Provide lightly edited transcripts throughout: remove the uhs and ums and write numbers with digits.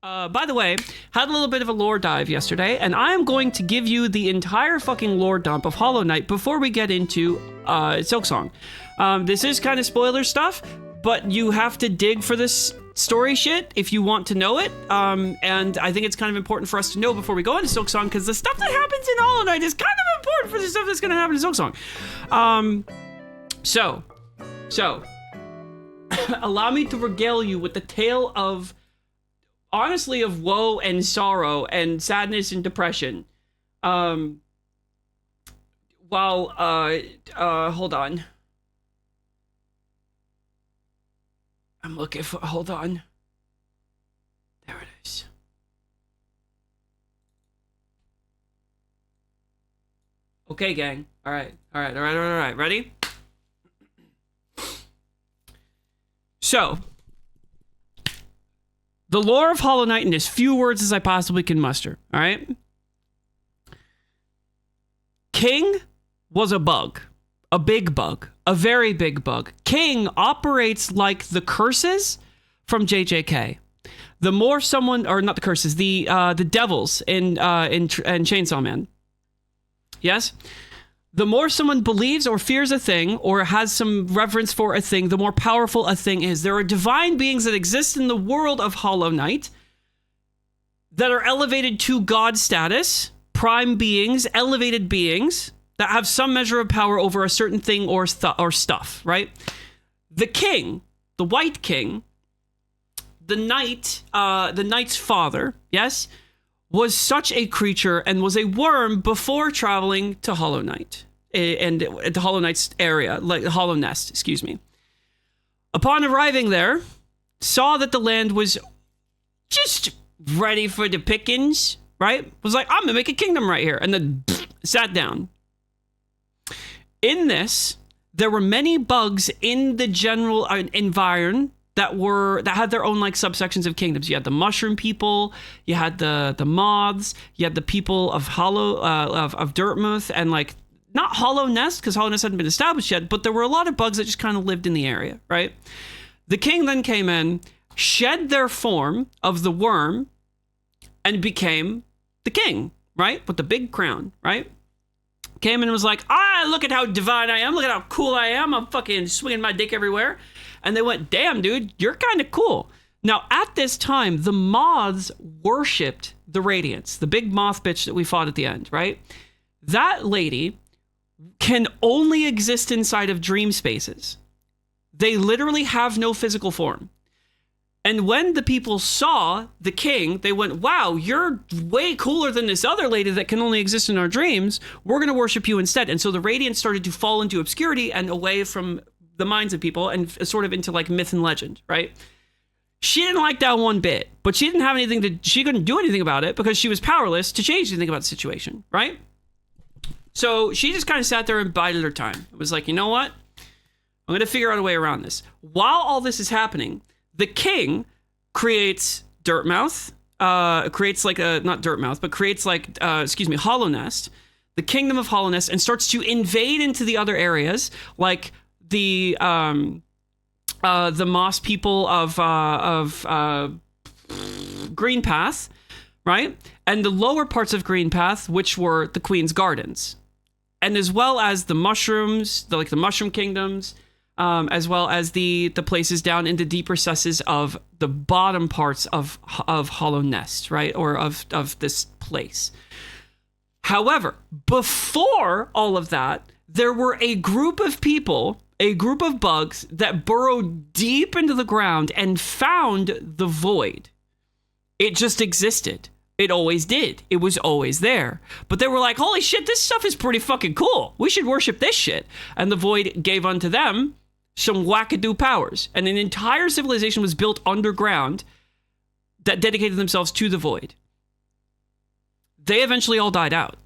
By the way, had a little bit of a lore dive yesterday, and I am going to give you the entire fucking lore dump of Hollow Knight before we get into Silksong. This is kind of spoiler stuff, but you have to dig for this story shit if you want to know it. And I think it's kind of important for us to know before we go into Silksong, because the stuff that happens in Hollow Knight is kind of important for the stuff that's going to happen in Silksong. So, allow me to regale you with the tale of, honestly, of woe and sorrow and sadness and depression. Hold on. I'm looking for, hold on. There it is. Okay, gang. All right. Ready? So, the lore of Hollow Knight in as few words as I possibly can muster, all right? King was a bug. A big bug. A very big bug. King operates like the curses from JJK. The more someone, or not the curses, the devils in Chainsaw Man. Yes? The more someone believes or fears a thing or has some reverence for a thing, the more powerful a thing is. There are divine beings that exist in the world of Hollow Knight that are elevated to God status, prime beings, elevated beings that have some measure of power over a certain thing or stuff, right? The king, the White King, the knight's father, yes, was such a creature and was a worm before traveling to Hollow Knight and the Hollow Knight's area, like Hollow Nest, excuse me. Upon arriving there, saw that the land was just ready for the pickings, right? Was like, I'm gonna make a kingdom right here, and then sat down. In this, there were many bugs in the general environment that had their own like subsections of kingdoms. You had the mushroom people, you had the moths, you had the people of of Dirtmouth, and like not Hollow Nest, because Hollow Nest hadn't been established yet, but there were a lot of bugs that just kind of lived in the area, right? The king then came in, shed their form of the worm, and became the king, right? With the big crown, right? Came in and was like, look at how divine I am, look at how cool I am, I'm fucking swinging my dick everywhere. And they went, damn, dude, you're kind of cool. Now, at this time, the moths worshipped the Radiance, the big moth bitch that we fought at the end, right? That lady can only exist inside of dream spaces. They literally have no physical form. And when the people saw the king, they went, wow, you're way cooler than this other lady that can only exist in our dreams. We're going to worship you instead. And so the Radiance started to fall into obscurity and away from the minds of people and sort of into like myth and legend, right? She didn't like that one bit, but she didn't have anything she couldn't do anything about it because she was powerless to change anything about the situation, right? So she just kind of sat there and bided her time. It was like, you know what? I'm going to figure out a way around this. While all this is happening, the king creates Dirtmouth, creates Hollow Nest, the kingdom of Hollow Nest, and starts to invade into the other areas, like the moss people of Green Path, right? And the lower parts of Green Path, which were the Queen's Gardens, and as well as the mushrooms, the mushroom kingdoms, as well as the places down in the deep recesses of the bottom parts of Hollow Nest, right? Or of this place. However, before all of that, there were a group of people, a group of bugs that burrowed deep into the ground and found the void. It just existed. It always did. It was always there. But they were like, holy shit, this stuff is pretty fucking cool. We should worship this shit. And the void gave unto them some wackadoo powers. And an entire civilization was built underground that dedicated themselves to the void. They eventually all died out.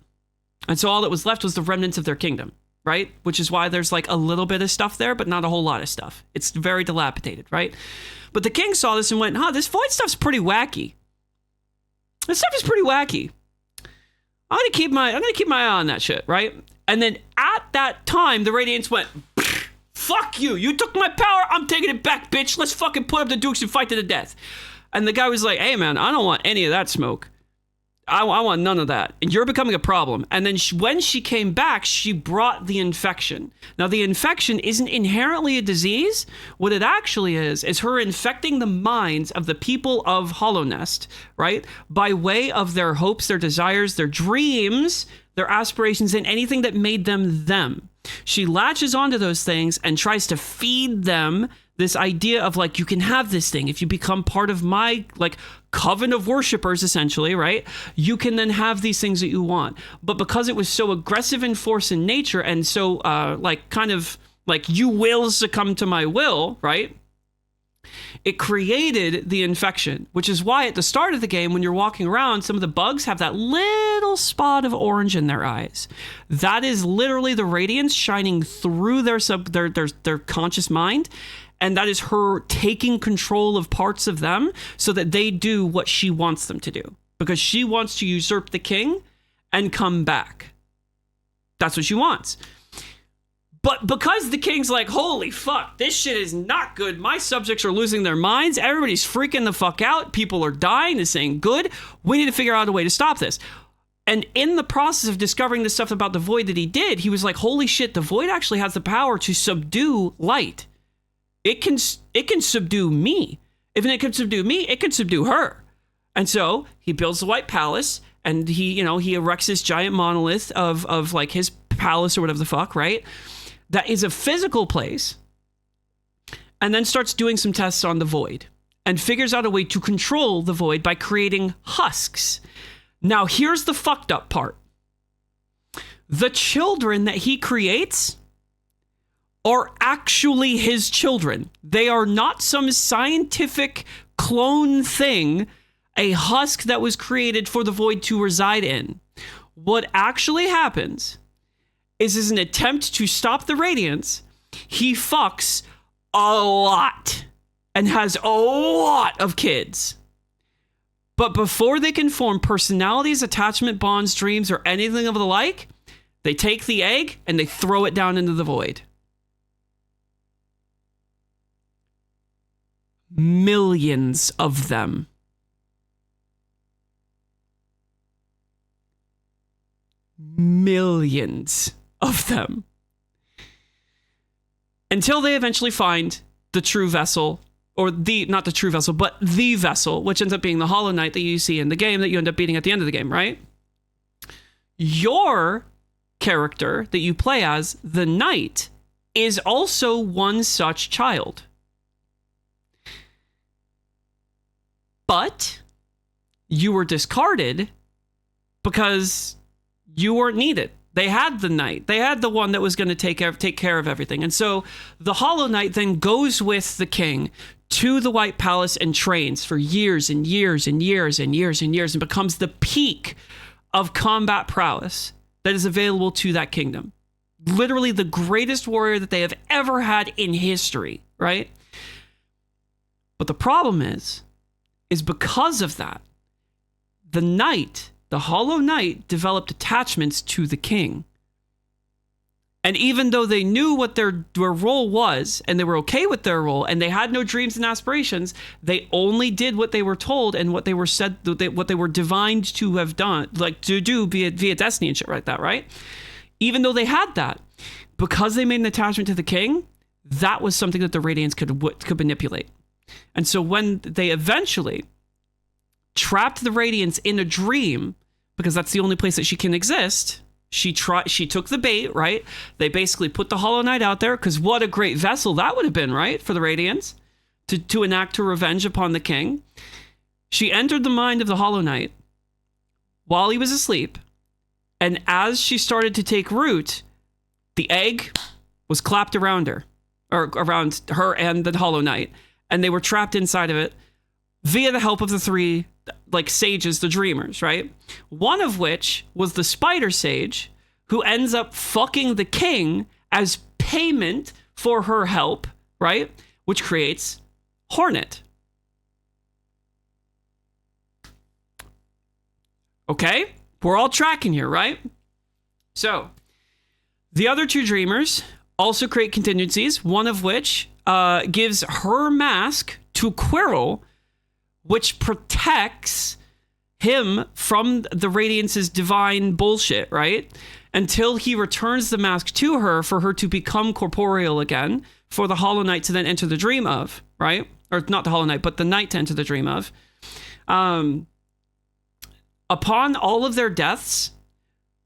And so all that was left was the remnants of their kingdom, right? Which is why there's like a little bit of stuff there, but not a whole lot of stuff. It's very dilapidated, right? But the king saw this and went, this void stuff's pretty wacky. This stuff is pretty wacky. I'm gonna keep my eye on that shit, right? And then at that time, the Radiance went, fuck you. You took my power. I'm taking it back, bitch. Let's fucking put up the dukes and fight to the death. And the guy was like, hey, man, I don't want any of that smoke. I want none of that. And you're becoming a problem. And then when she came back, she brought the infection. Now, the infection isn't inherently a disease. What it actually is her infecting the minds of the people of Hollow Nest, right? By way of their hopes, their desires, their dreams, their aspirations, and anything that made them them. She latches onto those things and tries to feed them this idea of like, you can have this thing if you become part of my like coven of worshipers, essentially, right? You can then have these things that you want. But because it was so aggressive in force in nature and so like kind of like you will succumb to my will, right? It created the infection, which is why at the start of the game, when you're walking around, some of the bugs have that little spot of orange in their eyes. That is literally the radiance shining through their conscious mind. And that is her taking control of parts of them so that they do what she wants them to do. Because she wants to usurp the king and come back. That's what she wants. But because the king's like, holy fuck, this shit is not good. My subjects are losing their minds. Everybody's freaking the fuck out. People are dying. This ain't good. We need to figure out a way to stop this. And in the process of discovering this stuff about the void that he did, he was like, holy shit, the void actually has the power to subdue light. It can subdue me. If it can subdue me, it can subdue her. And so he builds the White Palace and he erects this giant monolith of like his palace or whatever the fuck, right? That is a physical place, and then starts doing some tests on the void and figures out a way to control the void by creating husks. Now, here's the fucked up part. The children that he creates are actually his children. They are not some scientific clone thing, a husk that was created for the void to reside in. What actually happens is an attempt to stop the radiance, he fucks a lot and has a lot of kids. But before they can form personalities, attachment bonds, dreams, or anything of the like, they take the egg and they throw it down into the void. Millions of them. Millions of them. Until they eventually find the true vessel, or not the true vessel, but the vessel, which ends up being the Hollow Knight that you see in the game that you end up beating at the end of the game, right? Your character that you play as, the Knight, is also one such child. But you were discarded because you weren't needed. They had the Knight. They had the one that was going to take care of everything. And so the Hollow Knight then goes with the king to the White Palace and trains for years and years and years and years and years and becomes the peak of combat prowess that is available to that kingdom. Literally the greatest warrior that they have ever had in history, right? But the problem is because of that, the Knight, the Hollow Knight, developed attachments to the king. And even though they knew what their role was, and they were okay with their role, and they had no dreams and aspirations, they only did what they were told and what they were said, what they were divined to have done, like to do via destiny and shit like that, right? Even though they had that, because they made an attachment to the king, that was something that the Radiants could manipulate. And so when they eventually trapped the Radiants in a dream, because that's the only place that she can exist, she took the bait, right? They basically put the Hollow Knight out there, because what a great vessel that would have been, right? For the Radiants to enact her revenge upon the king. She entered the mind of the Hollow Knight while he was asleep, and as she started to take root, the egg was clapped around her, or around her and the Hollow Knight, and they were trapped inside of it via the help of the three sages, the dreamers, right? One of which was the spider sage, who ends up fucking the king as payment for her help, right? Which creates Hornet. Okay? We're all tracking here, right? So, the other two dreamers also create contingencies, one of which gives her mask to Quirrell, which protects him from the Radiance's divine bullshit, right? Until he returns the mask to her for her to become corporeal again, for the Hollow Knight to then enter the dream of, right? Or not the Hollow Knight, but the Knight to enter the dream of. Upon all of their deaths,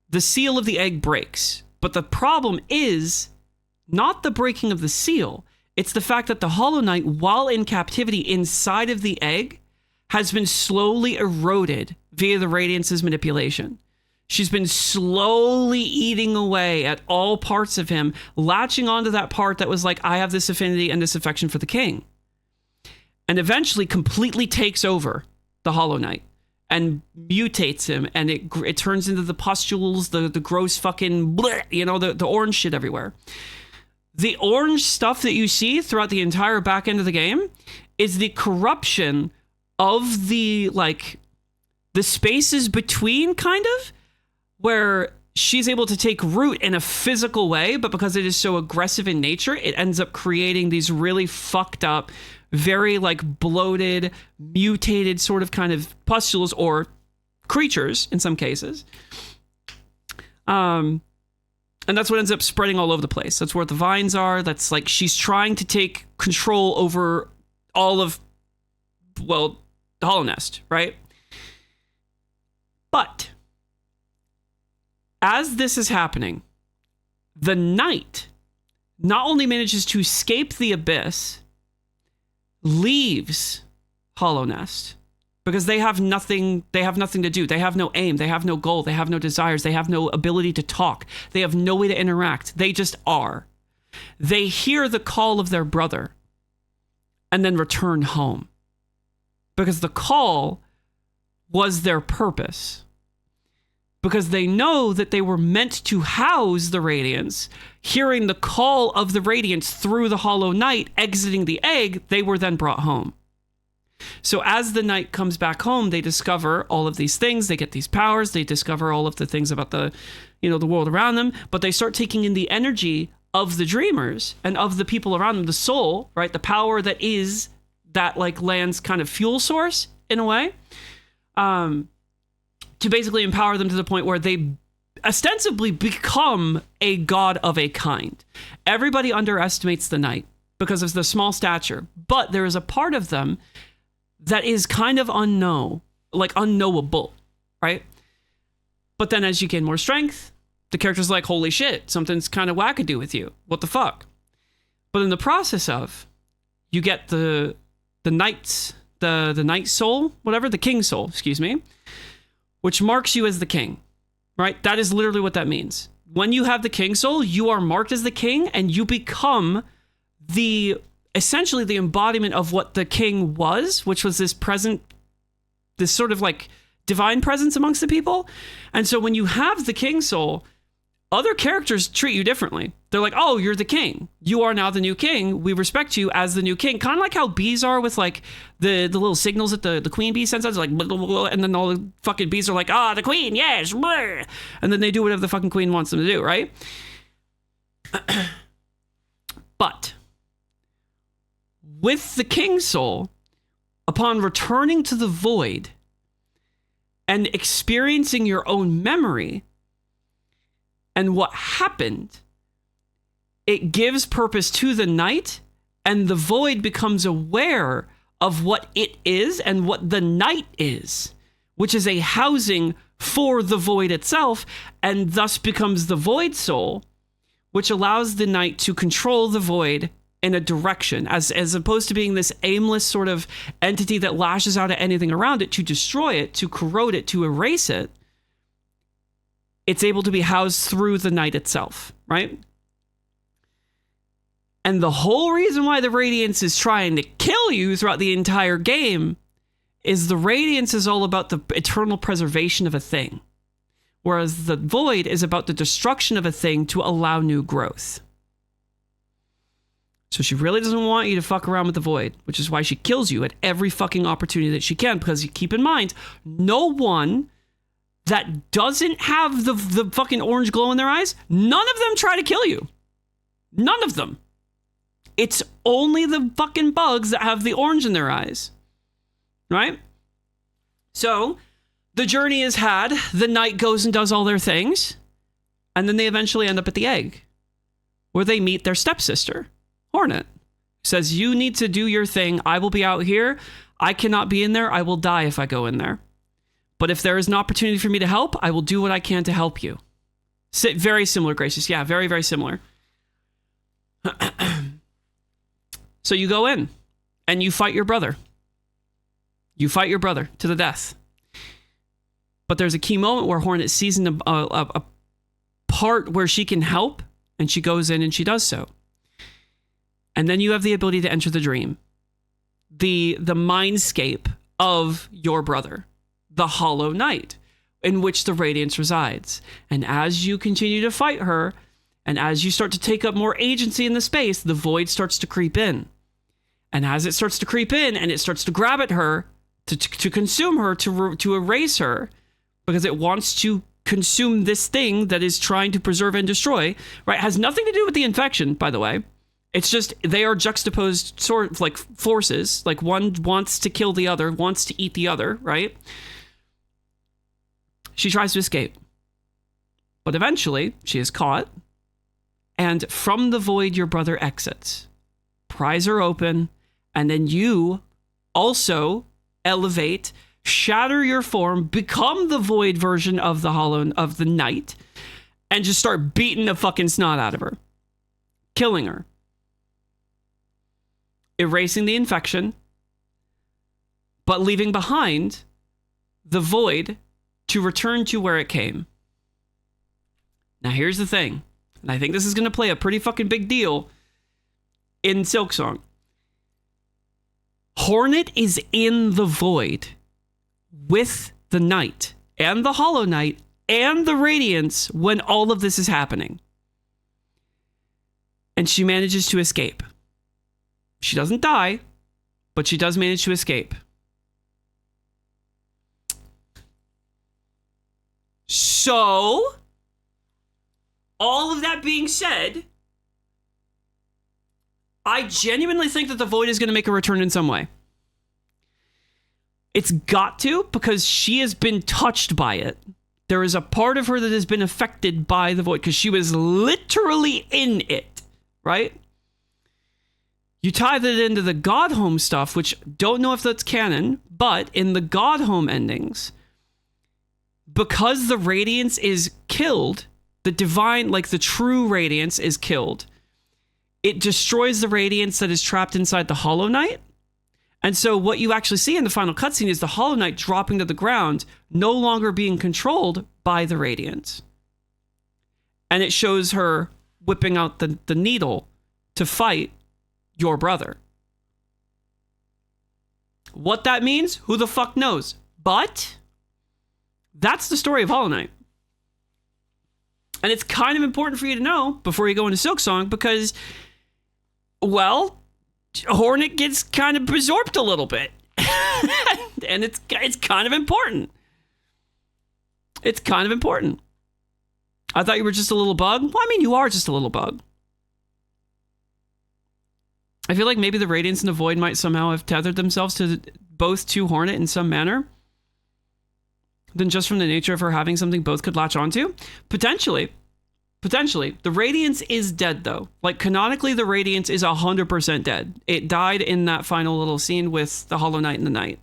the seal of the egg breaks. But the problem is not the breaking of the seal. It's the fact that the Hollow Knight, while in captivity inside of the egg, has been slowly eroded via the Radiance's manipulation. She's been slowly eating away at all parts of him, latching onto that part that was like, I have this affinity and this affection for the king. And eventually completely takes over the Hollow Knight and mutates him, and it turns into the pustules, the gross fucking bleh, you know, the orange shit everywhere. The orange stuff that you see throughout the entire back end of the game is the corruption of the spaces between, kind of, where she's able to take root in a physical way, but because it is so aggressive in nature, it ends up creating these really fucked up, very bloated, mutated sort of kind of pustules or creatures in some cases. And that's what ends up spreading all over the place. That's where the vines are. That's she's trying to take control over all of, the Hollow Nest, right? But as this is happening, the Knight not only manages to escape the abyss, leaves Hollow Nest because they have nothing to do. They have no aim. They have no goal. They have no desires. They have no ability to talk. They have no way to interact. They just are. They hear the call of their brother and then return home because the call was their purpose. Because they know that they were meant to house the Radiance. Hearing the call of the Radiance through the Hollow Knight exiting the egg, they were then brought home. So as the Knight comes back home, they discover all of these things. They get these powers. They discover all of the things about the world around them. But they start taking in the energy of the dreamers and of the people around them, the soul, right? The power that is that land's kind of fuel source in a way. To basically empower them to the point where they ostensibly become a god of a kind. Everybody underestimates the Knight because of the small stature, but there is a part of them that is kind of unknowable, right? But then as you gain more strength, the character's like, holy shit, something's kind of wackadoo with you. What the fuck? But in the process of, you get the Knight's, the Knight soul, whatever, the King soul, excuse me, which marks you as the king, right? That is literally what that means. When you have the King soul, you are marked as the king and you become essentially the embodiment of what the king was, which was this sort of divine presence amongst the people. And so when you have the King soul, other characters treat you differently. They're like, oh, you're the king. You are now the new king. We respect you as the new king. Kind of like how bees are with the little signals that the queen bee sends out. It's blah, blah, blah, and then all the fucking bees are like, the queen, yes. Blah. And then they do whatever the fucking queen wants them to do, right? But with the King soul, upon returning to the void and experiencing your own memory, and what happened, it gives purpose to the Knight, and the void becomes aware of what it is and what the Knight is, which is a housing for the void itself, and thus becomes the void soul, which allows the Knight to control the void in a direction, as opposed to being this aimless sort of entity that lashes out at anything around it to destroy it, to corrode it, to erase it. It's able to be housed through the Knight itself, right? And the whole reason why the Radiance is trying to kill you throughout the entire game is the Radiance is all about the eternal preservation of a thing, whereas the Void is about the destruction of a thing to allow new growth. So she really doesn't want you to fuck around with the Void, which is why she kills you at every fucking opportunity that she can, because you keep in mind, no one that doesn't have the fucking orange glow in their eyes, none of them try to kill you. None of them. It's only the fucking bugs that have the orange in their eyes. right? So the journey is had. The knight goes and does all their things. And then they eventually end up at the egg, where they meet their stepsister, Hornet. Says, you need to do your thing. I will be out here. I cannot be in there. I will die if I go in there. But if there is an opportunity for me to help, I will do what I can to help you. Very similar, Gracious. Yeah, very, very similar. So you go in and you fight your brother. You fight your brother to the death. But there's a key moment where Hornet sees a part where she can help, and she goes in and she does so. And then you have the ability to enter the dream, the mindscape of your brother, the Hollow Knight, in which the Radiance resides. And as you continue to fight her, and as you start to take up more agency in the space, the void starts to creep in. And as it starts to creep in, and it starts to grab at her, to consume her, to erase her, because it wants to consume this thing that is trying to preserve and destroy, right? It has nothing to do with the infection, by the way. It's just they are juxtaposed sort of like forces. Like one wants to kill the other, wants to eat the other, right? She tries to escape. But eventually, she is caught. And from the void, your brother exits. Pries are open. And then you also elevate, shatter your form, become the void version of the knight, and just start beating the fucking snot out of her. Killing her. Erasing the infection, but leaving behind the void to return to where it came. Now here's the thing, and I think this is going to play a pretty fucking big deal in Silksong. Hornet is in the void with the knight and the Hollow Knight and the Radiance when all of this is happening. And she manages to escape. She doesn't die, but she does manage to escape. So, all of that being said, I genuinely think that the void is going to make a return in some way. It's got to, because she has been touched by it. There is a part of her that has been affected by the void, because she was literally in it, right? You tie that into the Godhome stuff, which don't know if that's canon, but in the Godhome endings, because the Radiance is killed, the divine, like the true Radiance is killed, it destroys the Radiance that is trapped inside the Hollow Knight. And so what you actually see in the final cutscene is the Hollow Knight dropping to the ground, no longer being controlled by the Radiance. And it shows her whipping out the needle to fight your brother. What that means, who the fuck knows? But that's the story of Hollow Knight. And it's kind of important for you to know before you go into Silksong, because, well, Hornet gets kind of absorbed a little bit. And it's kind of important. It's kind of important. I thought you were just a little bug. Well, I mean, you are just a little bug. I feel like maybe the Radiance and the Void might somehow have tethered themselves to both to Hornet in some manner. Than just from the nature of her having something both could latch onto. Potentially. The Radiance is dead, though. Like, canonically, the Radiance is 100% dead. It died in that final little scene with the Hollow Knight and the Knight.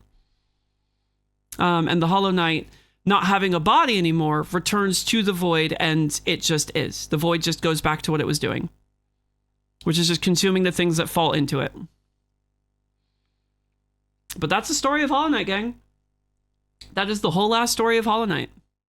And the Hollow Knight, not having a body anymore, returns to the Void, and it just is. The Void just goes back to what it was doing. Which is just consuming the things that fall into it. But that's the story of Hollow Knight, gang. That is the whole last story of Hollow Knight.